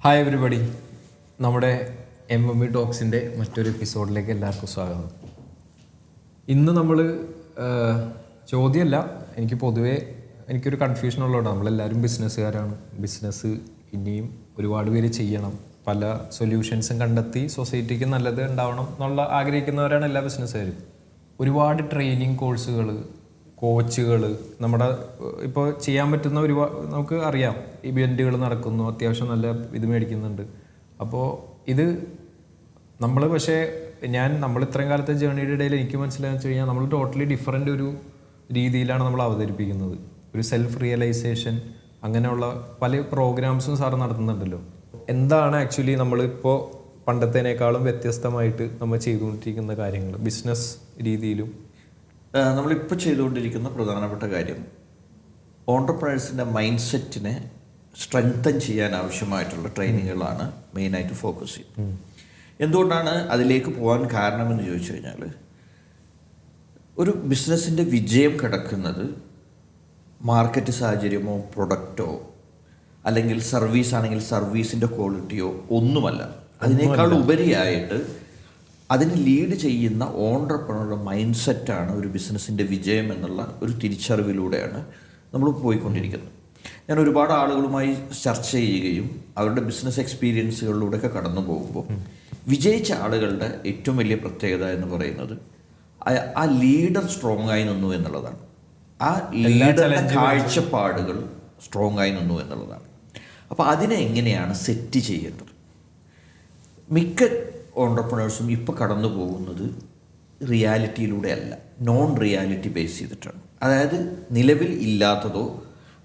Hi everybody, നമ്മുടെ MME ടോക്സിൻ്റെ മറ്റൊരു എപ്പിസോഡിലേക്ക് എല്ലാവർക്കും സ്വാഗതം. ഇന്ന് നമ്മൾ ചോദ്യമല്ല, എനിക്ക് പൊതുവേ എനിക്കൊരു കൺഫ്യൂഷൻ ഉള്ളതുകൊണ്ട് നമ്മളെല്ലാവരും ബിസിനസ്സുകാരാണ്. ബിസിനസ് ഇനിയും ഒരുപാട് പേര് ചെയ്യണം, പല സൊല്യൂഷൻസും കണ്ടെത്തി സൊസൈറ്റിക്ക് നല്ലത് ഉണ്ടാവണം എന്നുള്ള ആഗ്രഹിക്കുന്നവരാണ് എല്ലാ ബിസിനസ്സുകാരും. ഒരുപാട് ട്രെയിനിങ് കോഴ്സുകൾ, കോച്ചുകൾ, നമ്മുടെ ഇപ്പോൾ ചെയ്യാൻ പറ്റുന്ന നമുക്ക് അറിയാം, ഇവൻറ്റുകൾ നടക്കുന്നു, അത്യാവശ്യം നല്ല ഇത് മേടിക്കുന്നുണ്ട്. അപ്പോൾ ഇത് നമ്മൾ പക്ഷേ നമ്മൾ ഇത്രയും കാലത്തെ ജേണിയുടെ ഇടയിൽ എനിക്ക് മനസ്സിലായെന്ന് വെച്ച് കഴിഞ്ഞാൽ നമ്മൾ ടോട്ടലി ഡിഫറെൻ്റ് ഒരു രീതിയിലാണ് നമ്മൾ അവതരിപ്പിക്കുന്നത്. ഒരു സെൽഫ് റിയലൈസേഷൻ അങ്ങനെയുള്ള പല പ്രോഗ്രാംസും സാറ് നടത്തുന്നുണ്ടല്ലോ. എന്താണ് ആക്ച്വലി നമ്മളിപ്പോൾ പണ്ടത്തേനേക്കാളും വ്യത്യസ്തമായിട്ട് നമ്മൾ ചെയ്തുകൊണ്ടിരിക്കുന്ന കാര്യങ്ങൾ ബിസിനസ് രീതിയിലും? നമ്മളിപ്പോൾ ചെയ്തുകൊണ്ടിരിക്കുന്ന പ്രധാനപ്പെട്ട കാര്യം ഓൺടർപ്രണേഴ്സിൻ്റെ മൈൻഡ് സെറ്റിനെ സ്ട്രെങ്തൻ ചെയ്യാൻ ആവശ്യമായിട്ടുള്ള ട്രെയിനിങ്ങുകളാണ് മെയിനായിട്ട് ഫോക്കസ് ചെയ്യുന്നത്. എന്തുകൊണ്ടാണ് അതിലേക്ക് പോകാൻ കാരണമെന്ന് ചോദിച്ചു കഴിഞ്ഞാൽ, ഒരു ബിസിനസ്സിൻ്റെ വിജയം കിടക്കുന്നത് മാർക്കറ്റ് സാഹചര്യമോ പ്രൊഡക്റ്റോ അല്ലെങ്കിൽ സർവീസ് ആണെങ്കിൽ സർവീസിൻ്റെ ക്വാളിറ്റിയോ ഒന്നുമല്ല. അതിനേക്കാൾ ഉപരിയായിട്ട് അതിന് ലീഡ് ചെയ്യുന്ന ഓൺടർപ്രണറുടെ മൈൻഡ് സെറ്റാണ് ഒരു ബിസിനസ്സിൻ്റെ വിജയം എന്നുള്ള ഒരു തിരിച്ചറിവിലൂടെയാണ് നമ്മൾ പോയിക്കൊണ്ടിരിക്കുന്നത്. ഞാൻ ഒരുപാട് ആളുകളുമായി ചർച്ച ചെയ്യുകയും അവരുടെ ബിസിനസ് എക്സ്പീരിയൻസുകളിലൂടെയൊക്കെ കടന്നു പോകുമ്പോൾ വിജയിച്ച ആളുകളുടെ ഏറ്റവും വലിയ പ്രത്യേകത എന്ന് പറയുന്നത് ആ ലീഡർ സ്ട്രോങ് ആയി നിന്നു എന്നുള്ളതാണ്. ആ ലീഡറുടെ കാഴ്ചപ്പാടുകൾ സ്ട്രോങ് ആയി നിന്നു എന്നുള്ളതാണ്. അപ്പോൾ അതിനെ എങ്ങനെയാണ് സെറ്റ് ചെയ്യേണ്ടത്? മിക്ക ഓൺടർപ്രണേഴ്സും ഇപ്പോൾ കടന്നു പോകുന്നത് റിയാലിറ്റിയിലൂടെ അല്ല, നോൺ റിയാലിറ്റി ബേസ് ചെയ്തിട്ടാണ്. അതായത് നിലവിൽ ഇല്ലാത്തതോ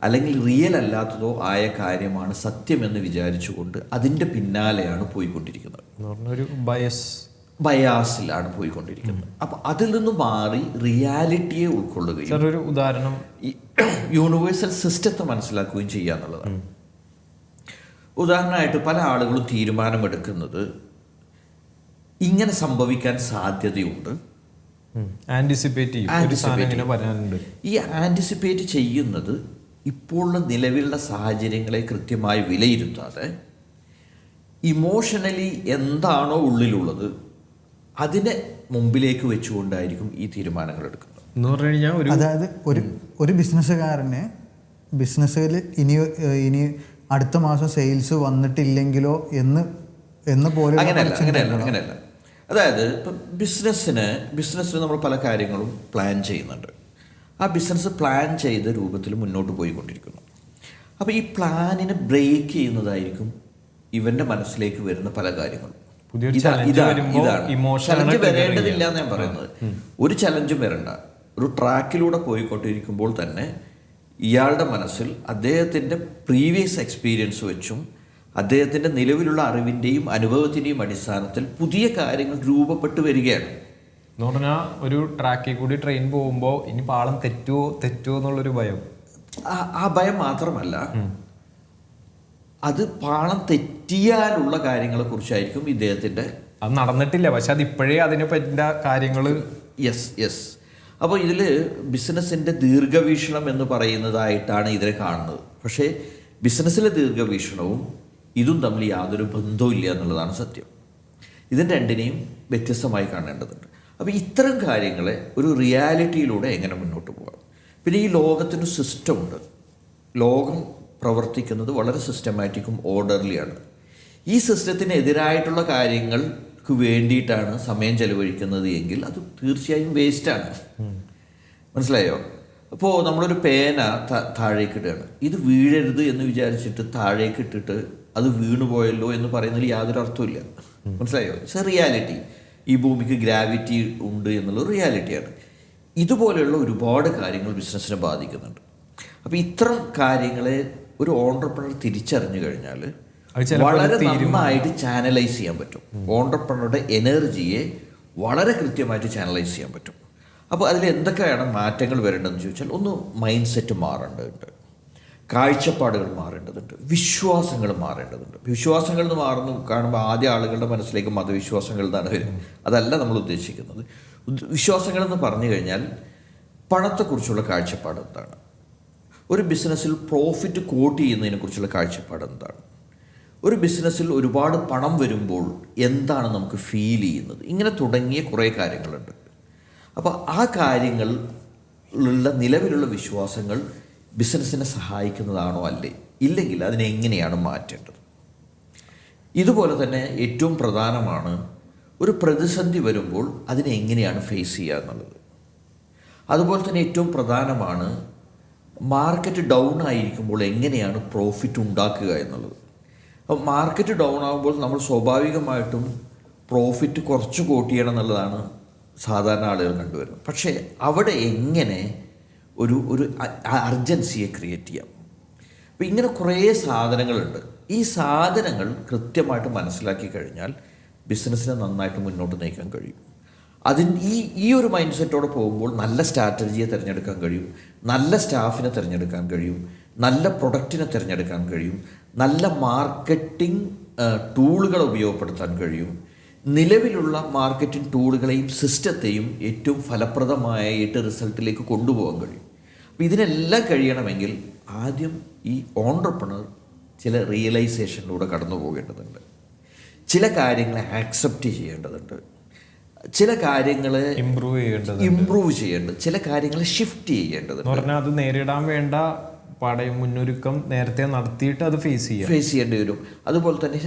അല്ലെങ്കിൽ റിയൽ അല്ലാത്തതോ ആയ കാര്യമാണ് സത്യമെന്ന് വിചാരിച്ചുകൊണ്ട് അതിൻ്റെ പിന്നാലെയാണ് പോയിക്കൊണ്ടിരിക്കുന്നത്. ഒരു ബയാസിലാണ് പോയിക്കൊണ്ടിരിക്കുന്നത്. അപ്പോൾ അതിൽ നിന്ന് മാറി റിയാലിറ്റിയെ ഉൾക്കൊള്ളുകയും ഒരു ഉദാഹരണം യൂണിവേഴ്സൽ സിസ്റ്റത്തെ മനസ്സിലാക്കുകയും ചെയ്യുക എന്നുള്ളതാണ്. ഉദാഹരണമായിട്ട് പല ആളുകളും തീരുമാനമെടുക്കുന്നത് ഇങ്ങനെ സംഭവിക്കാൻ സാധ്യതയുണ്ട്, ഈ ആൻറ്റിസിപ്പേറ്റ് ചെയ്യുന്നത് ഇപ്പോഴുള്ള നിലവിലുള്ള സാഹചര്യങ്ങളെ കൃത്യമായി വിലയിരുത്താതെ ഇമോഷണലി എന്താണോ ഉള്ളിലുള്ളത് അതിനെ മുമ്പിലേക്ക് വെച്ചുകൊണ്ടായിരിക്കും ഈ തീരുമാനങ്ങൾ എടുക്കുന്നത് എന്ന് പറഞ്ഞു കഴിഞ്ഞാൽ. അതായത് ഒരു ബിസിനസ്സുകാരന് ബിസിനസ്സിൽ ഇനി അടുത്ത മാസം സെയിൽസ് വന്നിട്ടില്ലെങ്കിലോ എന്ന് പോലെ അങ്ങനെയല്ല. അതായത് ഇപ്പം ബിസിനസ്സിന് നമ്മൾ പല കാര്യങ്ങളും പ്ലാൻ ചെയ്യുന്നുണ്ട്. ആ ബിസിനസ് പ്ലാൻ ചെയ്ത രൂപത്തിൽ മുന്നോട്ട് പോയിക്കൊണ്ടിരിക്കുന്നു. അപ്പോൾ ഈ പ്ലാനിനെ ബ്രേക്ക് ചെയ്യുന്നതായിരിക്കും ഇവൻ്റെ മനസ്സിലേക്ക് വരുന്ന പല കാര്യങ്ങളും. ചലഞ്ച് വരേണ്ടതില്ല എന്ന് ഞാൻ പറയുന്നത്. ഒരു ചലഞ്ചും വരണ്ട. ഒരു ട്രാക്കിലൂടെ പോയിക്കൊണ്ടിരിക്കുമ്പോൾ തന്നെ ഇയാളുടെ മനസ്സിൽ അദ്ദേഹത്തിൻ്റെ പ്രീവിയസ് എക്സ്പീരിയൻസ് വെച്ചും അദ്ദേഹത്തിൻ്റെ നിലവിലുള്ള അറിവിൻ്റെയും അനുഭവത്തിൻ്റെയും അടിസ്ഥാനത്തിൽ പുതിയ കാര്യങ്ങൾ രൂപപ്പെട്ടു വരികയാണ്. എന്ന് പറഞ്ഞാൽ ഒരു ട്രാക്കിൽ കൂടി ട്രെയിൻ പോകുമ്പോൾ ഇനി പാളം തെറ്റുമോ എന്നുള്ളൊരു ഭയം. ആ ഭയം മാത്രമല്ല, അത് പാളം തെറ്റിയാലുള്ള കാര്യങ്ങളെ കുറിച്ചായിരിക്കും ഇദ്ദേഹത്തിൻ്റെ. അത് നടന്നിട്ടില്ല, പക്ഷെ അത് ഇപ്പോഴേ അതിനെ പറ്റിയ കാര്യങ്ങൾ. യെസ്. അപ്പോൾ ഇതിൽ ബിസിനസ്സിൻ്റെ ദീർഘവീക്ഷണം എന്ന് പറയുന്നതായിട്ടാണ് ഇതിനെ കാണുന്നത്. പക്ഷേ ബിസിനസ്സിലെ ദീർഘവീക്ഷണവും ഇതും തമ്മിൽ യാതൊരു ബന്ധവും ഇല്ല എന്നുള്ളതാണ് സത്യം. ഇതിന് രണ്ടിനെയും വ്യത്യസ്തമായി കാണേണ്ടതുണ്ട്. അപ്പോൾ ഇത്തരം കാര്യങ്ങളെ ഒരു റിയാലിറ്റിയിലൂടെ എങ്ങനെ മുന്നോട്ട് പോകാം. പിന്നെ ഈ ലോകത്തിന് സിസ്റ്റം ഉണ്ട്. ലോകം പ്രവർത്തിക്കുന്നത് വളരെ സിസ്റ്റമാറ്റിക്കും ഓർഡർലിയാണ്. ഈ സിസ്റ്റത്തിന് എതിരായിട്ടുള്ള കാര്യങ്ങൾക്ക് വേണ്ടിയിട്ടാണ് സമയം ചെലവഴിക്കുന്നത് എങ്കിൽ അത് തീർച്ചയായും വേസ്റ്റാണ്. മനസ്സിലായോ? അപ്പോൾ നമ്മളൊരു പേന താഴേക്ക് ഇടുകയാണ്. ഇത് വീഴരുത് എന്ന് വിചാരിച്ചിട്ട് താഴേക്ക് ഇട്ടിട്ട് അത് വീണുപോയല്ലോ എന്ന് പറയുന്നതിൽ യാതൊരു അർത്ഥമില്ല. മനസ്സിലായോ? It's A reality. ഈ ഭൂമിക്ക് ഗ്രാവിറ്റി ഉണ്ട് എന്നുള്ള റിയാലിറ്റിയാണ്. ഇതുപോലെയുള്ള ഒരുപാട് കാര്യങ്ങൾ ബിസിനസ്സിനെ ബാധിക്കുന്നുണ്ട്. അപ്പോൾ ഇത്തരം കാര്യങ്ങളെ ഒരു ഓൺടർപ്രണർ തിരിച്ചറിഞ്ഞു കഴിഞ്ഞാൽ വളരെ നന്നായിട്ട് ചാനലൈസ് ചെയ്യാൻ പറ്റും. ഓൺടർപ്രണറുടെ എനർജിയെ വളരെ കൃത്യമായിട്ട് ചാനലൈസ് ചെയ്യാൻ പറ്റും. അപ്പോൾ അതിൽ എന്തൊക്കെയാണ് മാറ്റങ്ങൾ വരേണ്ടതെന്ന് ചോദിച്ചാൽ, ഒന്ന് മൈൻഡ് സെറ്റ് മാറേണ്ടതുണ്ട്, കാഴ്ചപ്പാടുകൾ മാറേണ്ടതുണ്ട്, വിശ്വാസങ്ങൾ മാറേണ്ടതുണ്ട്. വിശ്വാസങ്ങൾ എന്ന് മാറുന്നു കാണുമ്പോൾ ആദ്യ ആളുകളുടെ മനസ്സിലേക്ക് മതവിശ്വാസങ്ങൾ എന്നാണ് വരുന്നത്. അതല്ല നമ്മൾ ഉദ്ദേശിക്കുന്നത്. വിശ്വാസങ്ങൾ എന്ന് പറഞ്ഞു കഴിഞ്ഞാൽ പണത്തെക്കുറിച്ചുള്ള കാഴ്ചപ്പാട് എന്താണ്, ഒരു ബിസിനസ്സിൽ പ്രോഫിറ്റ് കോട്ട് ചെയ്യുന്നതിനെക്കുറിച്ചുള്ള കാഴ്ചപ്പാട് എന്താണ്, ഒരു ബിസിനസ്സിൽ ഒരുപാട് പണം വരുമ്പോൾ എന്താണ് നമുക്ക് ഫീൽ ചെയ്യുന്നത്, ഇങ്ങനെ തുടങ്ങിയ കുറേ കാര്യങ്ങളുണ്ട്. അപ്പോൾ ആ കാര്യങ്ങളിലുള്ള നിലവിലുള്ള വിശ്വാസങ്ങൾ ബിസിനസ്സിനെ സഹായിക്കുന്നതാണോ അല്ലേ, ഇല്ലെങ്കിൽ അതിനെങ്ങനെയാണ് മാറ്റേണ്ടത്? ഇതുപോലെ തന്നെ ഏറ്റവും പ്രധാനമാണ് ഒരു പ്രതിസന്ധി വരുമ്പോൾ അതിനെ എങ്ങനെയാണ് ഫേസ് ചെയ്യുക എന്നുള്ളത്. അതുപോലെ തന്നെ ഏറ്റവും പ്രധാനമാണ് മാർക്കറ്റ് ഡൗൺ ആയിരിക്കുമ്പോൾ എങ്ങനെയാണ് പ്രോഫിറ്റ് ഉണ്ടാക്കുക എന്നുള്ളത്. അപ്പോൾ മാർക്കറ്റ് ഡൗൺ ആകുമ്പോൾ നമ്മൾ സ്വാഭാവികമായിട്ടും പ്രോഫിറ്റ് കുറച്ച് കോട്ട് ചെയ്യണം എന്നുള്ളതാണ് സാധാരണ ആളുകൾ കണ്ടുവരുന്നത്. പക്ഷേ അവിടെ എങ്ങനെ ഒരു അർജൻസിയെ ക്രിയേറ്റ് ചെയ്യാം. അപ്പോൾ ഇങ്ങനെ കുറേ സാധനങ്ങളുണ്ട്. ഈ സാധനങ്ങൾ കൃത്യമായിട്ട് മനസ്സിലാക്കി കഴിഞ്ഞാൽ ബിസിനസ്സിനെ നന്നായിട്ട് മുന്നോട്ട് നയിക്കാൻ കഴിയും. ഈ ഒരു മൈൻഡ് സെറ്റോടെ പോകുമ്പോൾ നല്ല സ്ട്രാറ്റജിയെ തിരഞ്ഞെടുക്കാൻ കഴിയും, നല്ല സ്റ്റാഫിനെ തിരഞ്ഞെടുക്കാൻ കഴിയും, നല്ല പ്രൊഡക്റ്റിനെ തിരഞ്ഞെടുക്കാൻ കഴിയും, നല്ല മാർക്കറ്റിംഗ് ടൂളുകൾ ഉപയോഗപ്പെടുത്താൻ കഴിയും, നിലവിലുള്ള മാർക്കറ്റിംഗ് ടൂളുകളെയും സിസ്റ്റത്തെയും ഏറ്റവും ഫലപ്രദമായിട്ട് റിസൾട്ടിലേക്ക് കൊണ്ടുപോകാൻ കഴിയും. അപ്പോൾ ഇതിനെല്ലാം കഴിയണമെങ്കിൽ ആദ്യം ഈ ഓൺട്രപ്രണർ ചില റിയലൈസേഷനിലൂടെ കടന്നു പോകേണ്ടതുണ്ട്, ചില കാര്യങ്ങളെ ആക്സെപ്റ്റ് ചെയ്യേണ്ടതുണ്ട്, ചില കാര്യങ്ങൾ ഇംപ്രൂവ് ചെയ്യേണ്ടത്, ചില കാര്യങ്ങൾ ഷിഫ്റ്റ് ചെയ്യേണ്ടതുണ്ട്. പറഞ്ഞാൽ അത് നേരിടാൻ വേണ്ട മുന്നൊരുക്കം നേരത്തെ നടത്തിയിട്ട് അത് ഫേസ് ചെയ്യേണ്ടി വരും. അതുപോലെ തന്നെ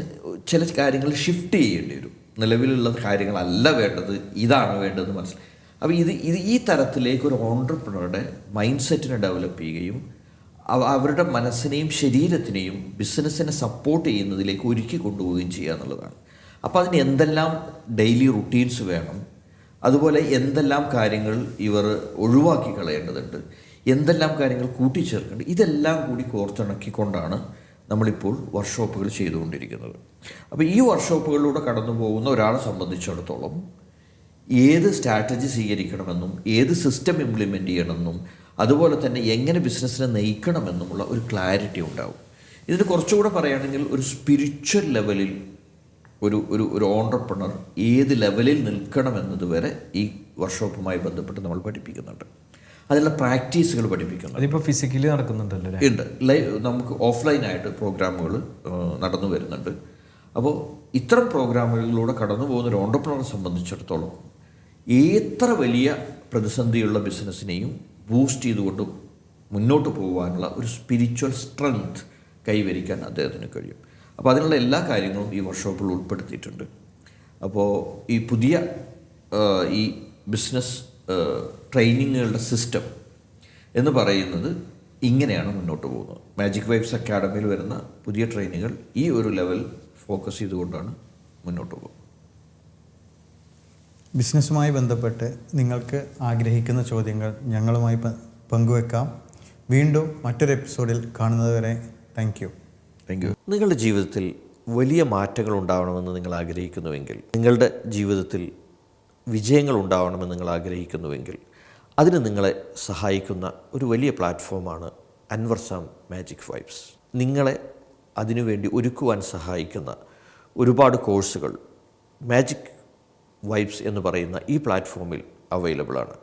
ചില കാര്യങ്ങൾ ഷിഫ്റ്റ് ചെയ്യേണ്ടി വരും. നിലവിലുള്ള കാര്യങ്ങളല്ല വേണ്ടത്, ഇതാണ് വേണ്ടതെന്ന് മനസ്സിലായി. അപ്പോൾ ഈ തരത്തിലേക്ക് ഒരു ഓൺട്രപ്രണറുടെ മൈൻഡ് സെറ്റിനെ ഡെവലപ്പ് ചെയ്യുകയും അവരുടെ മനസ്സിനെയും ശരീരത്തിനെയും ബിസിനസ്സിനെ സപ്പോർട്ട് ചെയ്യുന്നതിലേക്ക് ഒരുക്കി കൊണ്ടുപോവുകയും ചെയ്യുക എന്നുള്ളതാണ്. അപ്പോൾ അതിന് എന്തെല്ലാം ഡെയിലി റുട്ടീൻസ് വേണം, അതുപോലെ എന്തെല്ലാം കാര്യങ്ങൾ ഇവർ ഒഴിവാക്കി കളയേണ്ടതുണ്ട്, എന്തെല്ലാം കാര്യങ്ങൾ കൂട്ടിച്ചേർക്കേണ്ടത്, ഇതെല്ലാം കൂടി കോർത്തിണക്കിക്കൊണ്ടാണ് നമ്മളിപ്പോൾ വർക്ക്ഷോപ്പുകൾ ചെയ്തുകൊണ്ടിരിക്കുന്നത്. അപ്പോൾ ഈ വർക്ക്ഷോപ്പുകളിലൂടെ കടന്നു പോകുന്ന ഒരാളെ സംബന്ധിച്ചിടത്തോളം ഏത് സ്ട്രാറ്റജി സ്വീകരിക്കണമെന്നും ഏത് സിസ്റ്റം ഇംപ്ലിമെൻ്റ് ചെയ്യണമെന്നും അതുപോലെ തന്നെ എങ്ങനെ ബിസിനസ്സിനെ നയിക്കണമെന്നുമുള്ള ഒരു ക്ലാരിറ്റി ഉണ്ടാവും. ഇതിന് കുറച്ചുകൂടെ പറയുകയാണെങ്കിൽ ഒരു സ്പിരിച്വൽ ലെവലിൽ ഒരു ഓൺട്രപ്രണർ ഏത് ലെവലിൽ നിൽക്കണമെന്നത് വരെ ഈ വർക്ക്ഷോപ്പുമായി ബന്ധപ്പെട്ട് നമ്മൾ പഠിപ്പിക്കുന്നുണ്ട്. അതിലുള്ള പ്രാക്ടീസുകൾ പഠിപ്പിക്കുന്നുണ്ട്. അതിപ്പോൾ ഫിസിക്കലി നടക്കുന്നുണ്ടല്ലോ? ഉണ്ട്. നമുക്ക് ഓഫ്ലൈനായിട്ട് പ്രോഗ്രാമുകൾ നടന്നു വരുന്നുണ്ട്. അപ്പോൾ ഇത്തരം പ്രോഗ്രാമുകളിലൂടെ കടന്നു പോകുന്ന ഒരു ഓൺട്രപ്രണറെ സംബന്ധിച്ചിടത്തോളം എത്ര വലിയ പ്രതിസന്ധിയുള്ള ബിസിനസ്സിനെയും ബൂസ്റ്റ് ചെയ്തുകൊണ്ട് മുന്നോട്ട് പോകാനുള്ള ഒരു സ്പിരിച്വൽ സ്ട്രെങ്ത് കൈവരിക്കാൻ അദ്ദേഹത്തിന് കഴിയും. അപ്പോൾ അതിനുള്ള എല്ലാ കാര്യങ്ങളും ഈ വർക്ക്ഷോപ്പിൽ ഉൾപ്പെടുത്തിയിട്ടുണ്ട്. അപ്പോൾ ഈ പുതിയ ഈ ബിസിനസ് ട്രെയിനിങ്ങുകളുടെ സിസ്റ്റം എന്ന് പറയുന്നത് ഇങ്ങനെയാണ് മുന്നോട്ട് പോകുന്നത്. മാജിക് വൈബ്സ് അക്കാഡമിയിൽ വരുന്ന പുതിയ ട്രെയിനിങ്ങുകൾ ഈ ഒരു ലെവൽ ഫോക്കസ് ചെയ്തുകൊണ്ടാണ് മുന്നോട്ട് പോകുന്നത്. ബിസിനസ്സുമായി ബന്ധപ്പെട്ട് നിങ്ങൾക്ക് ആഗ്രഹിക്കുന്ന ചോദ്യങ്ങൾ ഞങ്ങളുമായി പങ്കുവെക്കാം. വീണ്ടും മറ്റൊരു എപ്പിസോഡിൽ കാണുന്നതുവരെ താങ്ക് യു. നിങ്ങളുടെ ജീവിതത്തിൽ വലിയ മാറ്റങ്ങൾ ഉണ്ടാവണമെന്ന് നിങ്ങൾ ആഗ്രഹിക്കുന്നുവെങ്കിൽ, നിങ്ങളുടെ ജീവിതത്തിൽ വിജയങ്ങൾ ഉണ്ടാവണമെന്ന് നിങ്ങൾ ആഗ്രഹിക്കുന്നുവെങ്കിൽ, അതിന് നിങ്ങളെ സഹായിക്കുന്ന ഒരു വലിയ പ്ലാറ്റ്ഫോമാണ് അൻവർ സാം മാജിക് വൈബ്സ്. നിങ്ങളെ അതിനുവേണ്ടി ഒരുക്കുവാൻ സഹായിക്കുന്ന ഒരുപാട് കോഴ്സുകൾ മാജിക് വൈബ്സ് എന്ന് പറയുന്ന ഈ പ്ലാറ്റ്ഫോമിൽ അവൈലബിൾ ആണ്.